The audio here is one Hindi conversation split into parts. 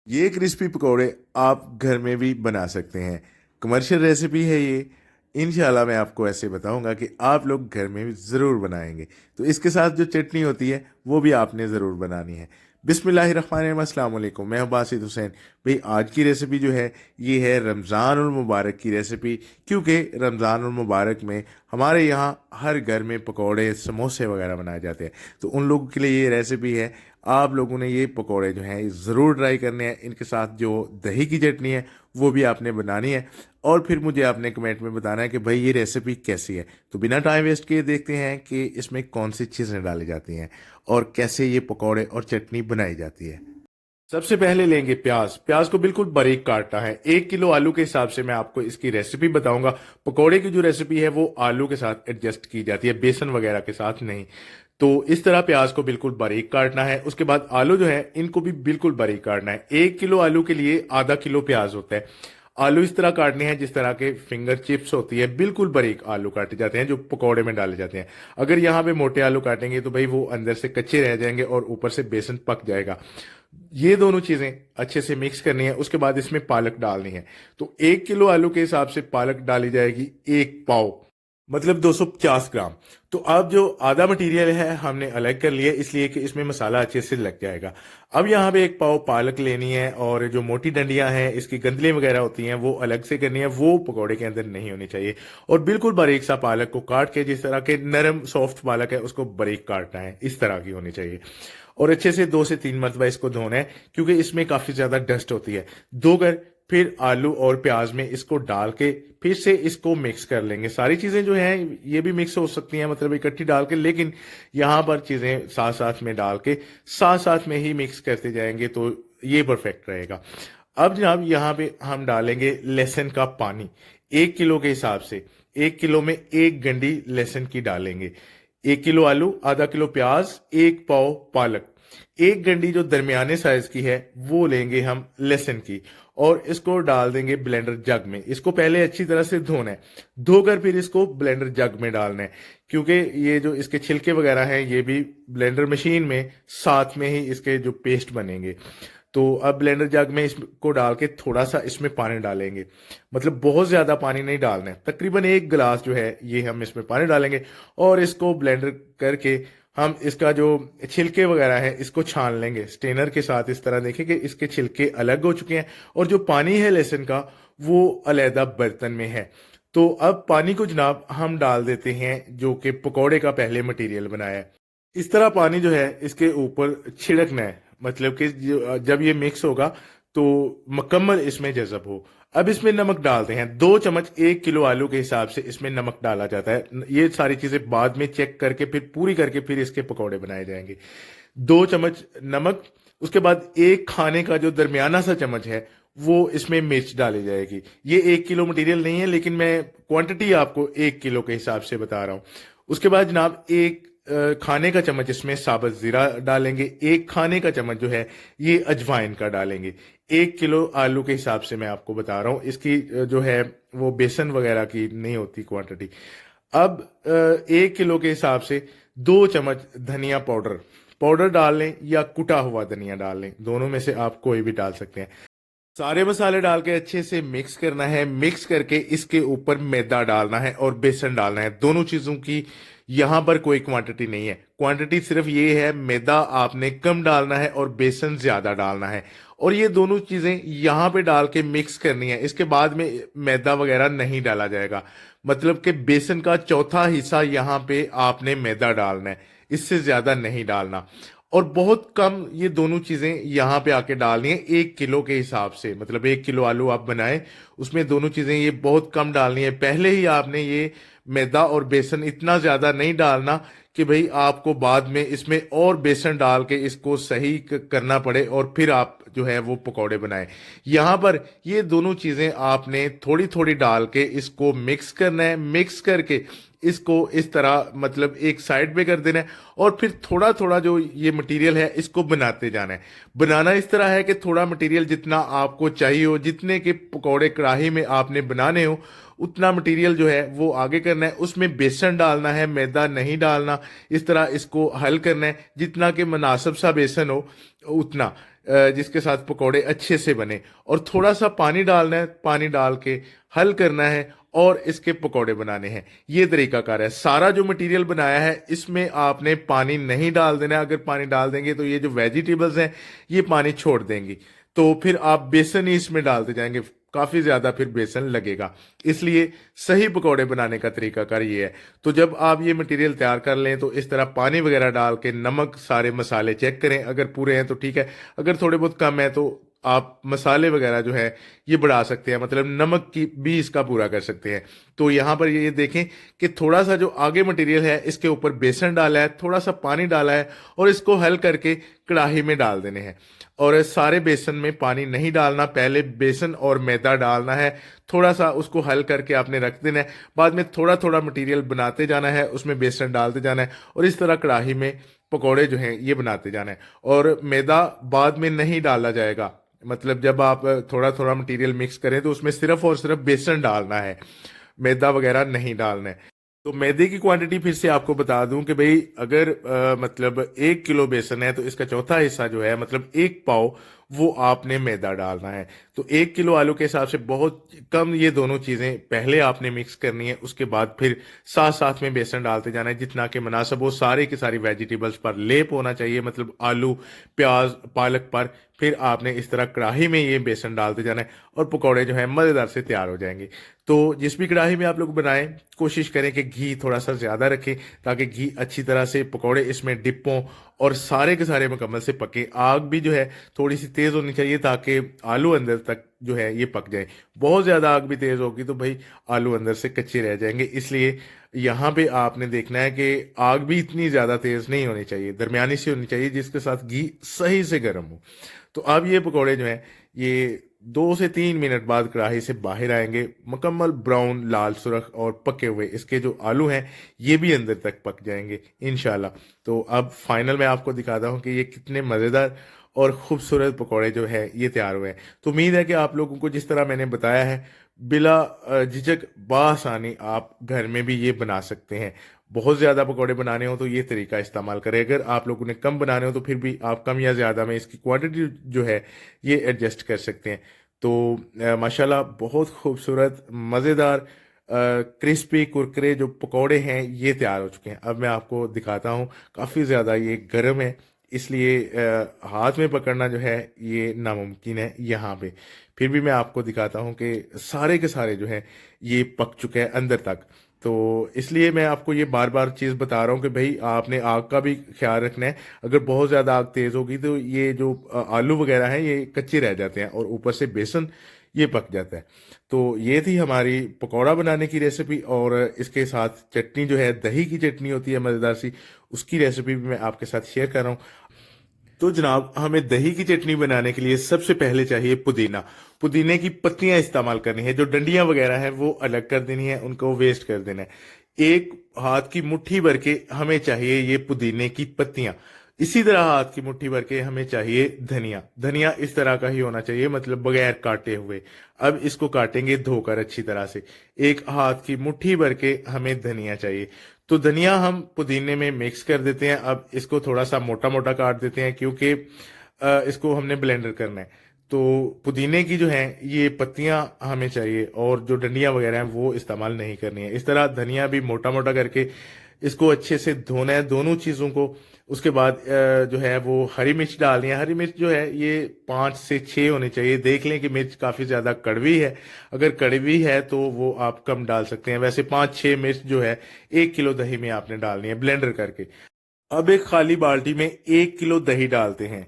ये क्रिस्पी पकोड़े आप घर में भी बना सकते हैं। कमर्शियल रेसिपी है ये। इंशाल्लाह मैं आपको ऐसे बताऊंगा कि आप लोग घर में भी ज़रूर बनाएंगे। तो इसके साथ जो चटनी होती है वो भी आपने ज़रूर बनानी है। बिस्मिल्लाहिर्रहमानिर्रहीम, अस्सलाम वालेकुम। मैं हूं बासित हुसैन। भाई आज की रेसिपी जो है ये है रमज़ान और मुबारक की रेसिपी, क्योंकि रमज़ान और मुबारक में हमारे यहाँ हर घर में पकोड़े समोसे वगैरह बनाए जाते हैं। तो उन लोगों के लिए ये रेसिपी है। आप लोगों ने ये पकोड़े जो हैं ज़रूर ट्राई करने हैं। इनके साथ जो दही की चटनी है वो भी आपने बनानी है, और फिर मुझे आपने कमेंट में बताना है कि भाई ये रेसिपी कैसी है। तो बिना टाइम वेस्ट किए देखते हैं कि इसमें कौन सी चीज़ें डाली जाती हैं और कैसे ये पकोड़े और चटनी बनाई जाती है। सबसे पहले लेंगे प्याज। प्याज को बिल्कुल बारीक काटना है। 1 किलो आलू के हिसाब से मैं आपको इसकी रेसिपी बताऊंगा। पकोड़े की जो रेसिपी है वो आलू के साथ एडजस्ट की जाती है, बेसन वगैरह के साथ नहीं। तो इस तरह प्याज को बिल्कुल बारीक काटना है। उसके बाद आलू जो है इनको भी बिल्कुल बारीक काटना है। 1 किलो आलू के लिए आधा किलो प्याज होता है। आलू इस तरह काटने हैं जिस तरह के फिंगर चिप्स होती है, बिल्कुल बारीक आलू काटे जाते हैं जो पकौड़े में डाले जाते हैं। अगर यहाँ पे मोटे आलू काटेंगे तो भाई वो अंदर से कच्चे रह जाएंगे और ऊपर से बेसन पक जाएगा। ये दोनों चीजें अच्छे से मिक्स करनी है। उसके बाद इसमें पालक डालनी है। तो 1 किलो आलू के हिसाब से पालक डाली जाएगी 1 पाव, मतलब 250 ग्राम। तो अब जो आधा मटेरियल है हमने अलग कर लिया, इसलिए कि इसमें मसाला अच्छे से लग जाएगा। अब यहाँ पे 1 पाव पालक लेनी है, और जो मोटी डंडियां हैं इसकी गंदलें वगैरह होती हैं वो अलग से करनी है, वो पकौड़े के अंदर नहीं होनी चाहिए। और बिल्कुल बारीक सा पालक को काट के, जिस तरह के नरम सॉफ्ट पालक है उसको बारीक काटना है, इस तरह की होनी चाहिए। और अच्छे से 2 से 3 मरतबा इसको धोना है, क्योंकि इसमें काफी ज्यादा डस्ट होती है। धोकर फिर आलू और प्याज में इसको डाल के फिर से इसको मिक्स कर लेंगे। सारी चीजें जो हैं ये भी मिक्स हो सकती हैं, मतलब इकट्ठी डाल के, लेकिन यहाँ पर चीजें साथ साथ में डाल के साथ साथ में ही मिक्स करते जाएंगे तो ये परफेक्ट रहेगा। अब जनाब यहाँ पे हम डालेंगे लहसुन का पानी। 1 किलो के हिसाब से 1 किलो में 1 गंडी लहसुन की डालेंगे। 1 किलो आलू, आधा किलो प्याज, 1 पाव पालक, 1 गंडी जो दरमियाने साइज की है वो लेंगे हम लहसुन की, और इसको डाल देंगे ब्लेंडर जग में। इसको पहले अच्छी तरह से धोना है। धोकर फिर इसको ब्लेंडर जग में डालना है, क्योंकि ये जो इसके छिलके वगैरह हैं ये भी ब्लेंडर मशीन में साथ में ही इसके जो पेस्ट बनेंगे। तो अब ब्लेंडर जग में इसको डाल के थोड़ा सा इसमें पानी डालेंगे, मतलब बहुत ज्यादा पानी नहीं डालना है, तकरीबन 1 गिलास जो है ये हम इसमें पानी डालेंगे। और इसको ब्लेंडर करके हम इसका जो छिलके वगैरह है इसको छान लेंगे स्टेनर के साथ। इस तरह देखें कि इसके छिलके अलग हो चुके हैं, और जो पानी है लहसुन का वो अलहदा बर्तन में है। तो अब पानी को जनाब हम डाल देते हैं जो कि पकौड़े का पहले मटेरियल बनाया है। इस तरह पानी जो है इसके ऊपर छिड़कना है, मतलब कि जब ये मिक्स होगा तो मुकम्मल इसमें जज़ब हो। अब इसमें नमक डालते हैं 2 चम्मच। 1 किलो आलू के हिसाब से इसमें नमक डाला जाता है। ये सारी चीजें बाद में चेक करके फिर पूरी करके फिर इसके पकौड़े बनाए जाएंगे। 2 चम्मच नमक। उसके बाद एक खाने का जो दरमियाना सा चम्मच है वो इसमें मिर्च डाली जाएगी। ये 1 किलो मटेरियल नहीं है, लेकिन मैं क्वांटिटी आपको 1 किलो के हिसाब से बता रहा हूँ। उसके बाद जनाब एक खाने का चम्मच इसमें साबुत जीरा डालेंगे। एक खाने का चम्मच जो है ये अजवाइन का डालेंगे। 1 किलो आलू के हिसाब से मैं आपको बता रहा हूँ, इसकी जो है वो बेसन वगैरह की नहीं होती क्वांटिटी। अब 1 किलो के हिसाब से 2 चम्मच धनिया पाउडर पाउडर डाल लें, या कुटा हुआ धनिया डाल लें, दोनों में से आप कोई भी डाल सकते हैं। सारे मसाले डाल के अच्छे से मिक्स करना है। मिक्स करके इसके ऊपर मैदा डालना है और बेसन डालना है। दोनों चीजों की यहां पर कोई क्वांटिटी नहीं है, क्वांटिटी सिर्फ ये है मैदा आपने कम डालना है और बेसन ज्यादा डालना है। और ये दोनों चीजें यहां पे डाल के मिक्स करनी है। इसके बाद में मैदा वगैरह नहीं डाला जाएगा, मतलब कि बेसन का चौथा हिस्सा यहां पे आपने मैदा डालना है, इससे ज्यादा नहीं डालना। और बहुत कम ये दोनों चीजें यहाँ पे आके डालनी है 1 किलो के हिसाब से, मतलब 1 किलो आलू आप बनाए उसमें दोनों चीजें ये बहुत कम डालनी है। पहले ही आपने ये मैदा और बेसन इतना ज्यादा नहीं डालना कि भाई आपको बाद में इसमें और बेसन डाल के इसको सही करना पड़े और फिर आप जो है वो पकौड़े बनाए। यहाँ पर ये दोनों चीजें आपने थोड़ी थोड़ी डाल के इसको मिक्स करना है। मिक्स करके इसको इस तरह मतलब एक साइड पे कर देना है, और फिर थोड़ा थोड़ा जो ये मटेरियल है इसको बनाते जाना है। बनाना इस तरह है कि थोड़ा मटेरियल जितना आपको चाहिए हो, जितने के पकौड़े कढ़ाई में आपने बनाने हो उतना मटेरियल जो है वो आगे करना है। उसमें बेसन डालना है, मैदा नहीं डालना। इस तरह इसको हल करना है, जितना कि मुनासिब सा बेसन हो उतना। जिसके साथ पकोड़े अच्छे से बने। और थोड़ा सा पानी डालना है, पानी डाल के हल करना है और इसके पकोड़े बनाने हैं। ये तरीकाकार है। सारा जो मटेरियल बनाया है इसमें आपने पानी नहीं डाल देना है। अगर पानी डाल देंगे तो ये जो वेजिटेबल्स हैं ये पानी छोड़ देंगी, तो फिर आप बेसन ही इसमें डालते जाएंगे, काफी ज्यादा फिर बेसन लगेगा। इसलिए सही पकौड़े बनाने का तरीकाकार ये है। तो जब आप ये मटेरियल तैयार कर लें तो इस तरह पानी वगैरह डाल के नमक सारे मसाले चेक करें, अगर पूरे हैं तो ठीक है, अगर थोड़े बहुत कम है तो आप मसाले वगैरह जो है ये बढ़ा सकते हैं, मतलब नमक की भी इसका पूरा कर सकते हैं। तो यहाँ पर ये देखें कि थोड़ा सा जो आगे मटेरियल है इसके ऊपर बेसन डाला है, थोड़ा सा पानी डाला है और इसको हल करके कढ़ाई में डाल देने हैं। और सारे बेसन में पानी नहीं डालना, पहले बेसन और मैदा डालना है, थोड़ा सा उसको हल करके आपने रख देना है। बाद में थोड़ा थोड़ा मटेरियल बनाते जाना है, उसमें बेसन डालते जाना है और इस तरह कढ़ाई में पकौड़े जो हैं ये बनाते जाना है। और मैदा बाद में नहीं डाला जाएगा, मतलब जब आप थोड़ा थोड़ा मटेरियल मिक्स करें तो उसमें सिर्फ और सिर्फ बेसन डालना है, मैदा वगैरह नहीं डालना है। तो मैदे की क्वांटिटी फिर से आपको बता दूं कि भाई अगर मतलब 1 किलो बेसन है तो इसका चौथा हिस्सा जो है मतलब 1 पाव वो आपने मैदा डालना है। तो 1 किलो आलू के हिसाब से बहुत कम ये दोनों चीजें पहले आपने मिक्स करनी है, उसके बाद फिर साथ साथ में बेसन डालते जाना है जितना कि मुनासिब हो। सारे की सारी वेजिटेबल्स पर लेप होना चाहिए, मतलब आलू, प्याज, पालक पर। फिर आपने इस तरह कढ़ाई में ये बेसन डालते जाना है और पकौड़े जो है मज़ेदार से तैयार हो जाएंगे। तो जिस भी कढ़ाई में आप लोग बनाएं कोशिश करें कि घी थोड़ा सा ज़्यादा रखें ताकि घी अच्छी तरह से पकौड़े इसमें डिप हों और सारे के सारे मुकम्मल से पके। आग भी जो है थोड़ी सी तेज़ होनी चाहिए ताकि आलू अंदर तक जो है ये पक जाए। बहुत ज़्यादा आग भी तेज़ होगी तो भाई आलू अंदर से कच्चे रह जाएंगे। इसलिए यहाँ पे आपने देखना है कि आग भी इतनी ज़्यादा तेज़ नहीं होनी चाहिए, दरमियानी सी होनी चाहिए जिसके साथ घी सही से गर्म हो। तो अब ये पकौड़े जो हैं ये 2 से 3 मिनट बाद कढ़ाई से बाहर आएंगे, मुकम्मल ब्राउन, लाल सुरख और पके हुए। इसके जो आलू हैं ये भी अंदर तक पक जाएंगे इंशाल्लाह। तो अब फाइनल में आपको दिखाता हूँ कि ये कितने मज़ेदार और खूबसूरत पकौड़े जो है ये तैयार हुए हैं। तो उम्मीद है कि आप लोगों को जिस तरह मैंने बताया है बिला झिझक बासानी आप घर में भी ये बना सकते हैं। बहुत ज़्यादा पकौड़े बनाने हो तो ये तरीका इस्तेमाल करें, अगर आप लोगों ने कम बनाने हो तो फिर भी आप कम या ज़्यादा में इसकी क्वांटिटी जो है ये एडजस्ट कर सकते हैं। तो माशाल्लाह बहुत खूबसूरत, मज़ेदार, क्रिस्पी कुरकुरे जो पकौड़े हैं ये तैयार हो चुके हैं। अब मैं आपको दिखाता हूँ, काफ़ी ज़्यादा ये गर्म है इसलिए हाथ में पकड़ना जो है ये नामुमकिन है यहाँ पे। फिर भी मैं आपको दिखाता हूँ कि सारे के सारे जो हैं ये पक चुके हैं अंदर तक। तो इसलिए मैं आपको ये बार बार चीज़ बता रहा हूँ कि भाई आपने आग का भी ख्याल रखना है। अगर बहुत ज़्यादा आग तेज़ होगी तो ये जो आलू वगैरह हैं ये कच्चे रह जाते हैं और ऊपर से बेसन ये पक जाता है। तो ये थी हमारी पकौड़ा बनाने की रेसिपी और इसके साथ चटनी जो है दही की चटनी होती है मज़ेदार सी, उसकी रेसिपी भी मैं आपके साथ शेयर कर रहा हूँ। तो जनाब हमें दही की चटनी बनाने के लिए सबसे पहले चाहिए पुदीना। पुदीने की पत्तियां इस्तेमाल करनी है, जो डंडियां वगैरह हैं वो अलग कर देनी है, उनको वेस्ट कर देना है। एक हाथ की मुट्ठी भर के हमें चाहिए ये पुदीने की पत्तियां। इसी तरह हाथ की मुट्ठी भर के हमें चाहिए धनिया। धनिया इस तरह का ही होना चाहिए, मतलब बगैर काटे हुए। अब इसको काटेंगे धोकर अच्छी तरह से। एक हाथ की मुट्ठी भर के हमें धनिया चाहिए। तो धनिया हम पुदीने में मिक्स कर देते हैं। अब इसको थोड़ा सा मोटा मोटा काट देते हैं क्योंकि इसको हमने ब्लेंडर करना है। तो पुदीने की जो है ये पत्तियां हमें चाहिए और जो डंडियां वगैरह हैं वो इस्तेमाल नहीं करनी है। इस तरह धनिया भी मोटा मोटा करके इसको अच्छे से धोना है दोनों चीज़ों को। उसके बाद जो है वो हरी मिर्च डालनी है। हरी मिर्च जो है ये 5 से 6 होनी चाहिए। देख लें कि मिर्च काफ़ी ज़्यादा कड़वी है, अगर कड़वी है तो वो आप कम डाल सकते हैं। वैसे 5-6 मिर्च जो है 1 किलो दही में आपने डालनी है ब्लेंडर करके। अब एक खाली बाल्टी में 1 किलो दही डालते हैं,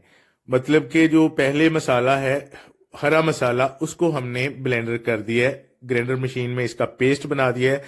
मतलब कि जो पहले मसाला है हरा मसाला उसको हमने ब्लेंडर कर दिया है, ग्राइंडर मशीन में इसका पेस्ट बना दिया है,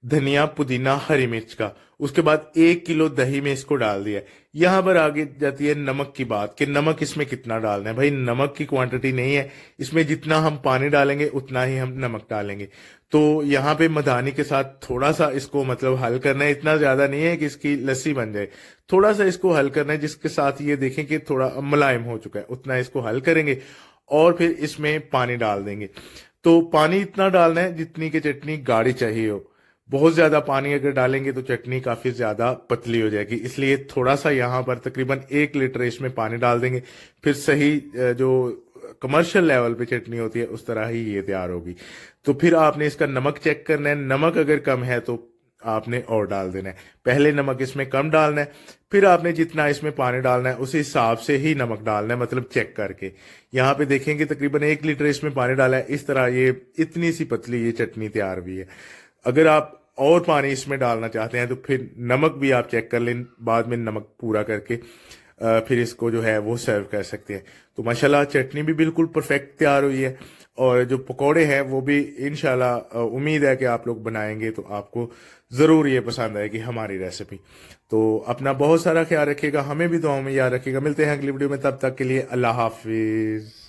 धनिया, पुदीना, हरी मिर्च का। उसके बाद 1 किलो दही में इसको डाल दिया। यहां पर आगे जाती है नमक की बात कि नमक इसमें कितना डालना है। भाई नमक की क्वांटिटी नहीं है, इसमें जितना हम पानी डालेंगे उतना ही हम नमक डालेंगे। तो यहाँ पे मधानी के साथ थोड़ा सा इसको मतलब हल करना है, इतना ज्यादा नहीं है कि इसकी लस्सी बन जाए। थोड़ा सा इसको हल करना है जिसके साथ ये देखें कि थोड़ा मुलायम हो चुका है, उतना इसको हल करेंगे और फिर इसमें पानी डाल देंगे। तो पानी इतना डालना है जितनी की चटनी गाढ़ी चाहिए हो। बहुत ज़्यादा पानी अगर डालेंगे तो चटनी काफ़ी ज़्यादा पतली हो जाएगी, इसलिए थोड़ा सा यहाँ पर तकरीबन 1 लीटर इसमें पानी डाल देंगे। फिर सही जो कमर्शियल लेवल पे चटनी होती है उस तरह ही ये तैयार होगी। तो फिर आपने इसका नमक चेक करना है, नमक अगर कम है तो आपने और डाल देना है। पहले नमक इसमें कम डालना है, फिर आपने जितना इसमें पानी डालना है उस हिसाब से ही नमक डालना है, मतलब चेक करके। यहाँ पे देखेंगे तकरीबन 1 लीटर इसमें पानी डाला है, इस तरह ये इतनी सी पतली ये चटनी तैयार हुई है। अगर आप और पानी इसमें डालना चाहते हैं तो फिर नमक भी आप चेक कर लें, बाद में नमक पूरा करके फिर इसको जो है वो सर्व कर सकते हैं। तो माशाल्लाह चटनी भी बिल्कुल परफेक्ट तैयार हुई है, और जो पकोड़े हैं वो भी इंशाल्लाह उम्मीद है कि आप लोग बनाएंगे तो आपको ज़रूर ये पसंद आएगी हमारी रेसिपी। तो अपना बहुत सारा ख्याल रखिएगा, हमें भी दुआओं में याद रखिएगा। मिलते हैं अगली वीडियो में, तब तक के लिए अल्लाह हाफिज़।